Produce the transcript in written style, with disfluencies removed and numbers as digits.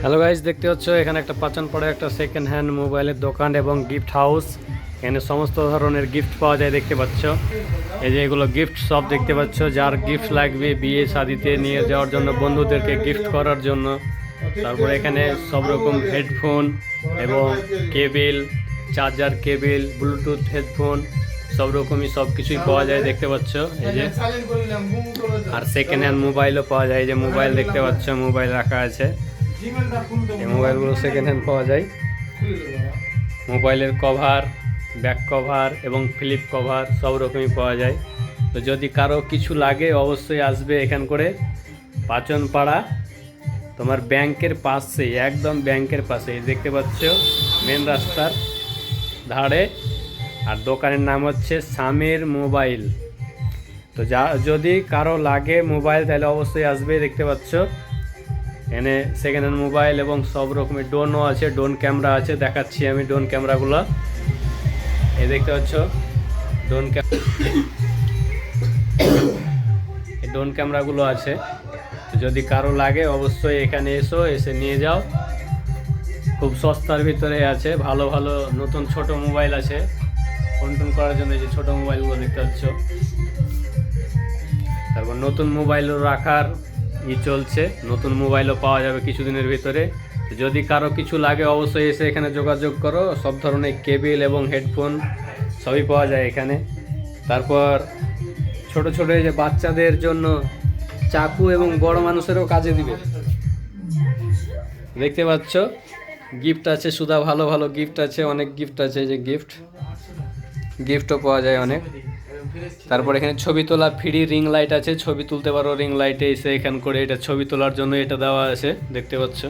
Hello guys, দেখতে পাচ্ছ এখানে একটা পাচানপাড়া একটা সেকেন্ড হ্যান্ড মোবাইলের দোকান এবং গিফট হাউস। এখানে সমস্ত ধরনের গিফট পাওয়া যায় দেখতে পাচ্ছ। এই যে এগুলো গিফট সব দেখতে পাচ্ছ, যার গিফট লাগবে বিয়ে শাদিতে নিয়ে যাওয়ার জন্য, বন্ধুদেরকে গিফট করার জন্য। তারপরে এখানে সব রকম হেডফোন এবং cable, charger cable, Bluetooth headphone সব রকমই সব কিছুই পাওয়া যায় দেখতে পাচ্ছ। এই যে আর সেকেন্ড হ্যান্ড মোবাইলও পাওয়া যায়। এই যে মোবাইল দেখতে পাচ্ছ, মোবাইল রাখা আছে। এই মোবাইলগুলো সেকেন্ড হ্যান্ড পাওয়া যায়। মোবাইলের কভার, ব্যাক কভার এবং ফ্লিপ কভার সব রকমই পাওয়া যায়। তো যদি কারো কিছু লাগে অবশ্যই আসবে এখান করে পাচনপাড়া, তোমার ব্যাংকের পাশে, একদম ব্যাংকের পাশে দেখতে পাচ্ছ, মেন রাস্তার ধারে। আর দোকানের নাম হচ্ছে সামির মোবাইল। তো যদি কারো লাগে মোবাইল তাহলে অবশ্যই আসবে দেখতে পাচ্ছ। এখানে সেকেন্ড হ্যান্ড মোবাইল এবং সব রকমের ড্রোনও আছে, ড্রোন ক্যামেরা আছে, দেখাচ্ছি আমি ড্রোন ক্যামেরাগুলো। এই দেখতে পাচ্ছ ড্রোন ক্যামেরাগুলো আছে। যদি কারো লাগে অবশ্যই এখানে এসে নিয়ে যাও। খুব সস্তার ভিতরে আছে, ভালো ভালো নতুন ছোট মোবাইল আছে ফোন টোন করার জন্য। যে ছোট মোবাইলগুলো দেখতে পাচ্ছ, তারপর নতুন মোবাইলও রাখার চলছে, নতুন মোবাইলও পাওয়া যাবে কিছুদিনের ভিতরে। যদি কারো কিছু লাগে অবশ্যই এসে এখানে যোগাযোগ করো। সব ধরনের কেবিল এবং হেডফোন সবই পাওয়া যায় এখানে। তারপর ছোট ছোট এই যে বাচ্চাদের জন্য চাকু এবং বড় মানুষেরও কাজে দিবে দেখতে পাচ্ছ। গিফট আছে, সুদা ভালো ভালো গিফট আছে, অনেক গিফট আছে। এই যে গিফটও পাওয়া যায় অনেক। তারপর এখানে ছবি তোলা ফ্রি রিং লাইট আছে, ছবি তুলতে পারো রিং লাইটে এসে এখান করে। এটা ছবি তোলার জন্য এটা দেওয়া আছে দেখতে পাচ্ছ।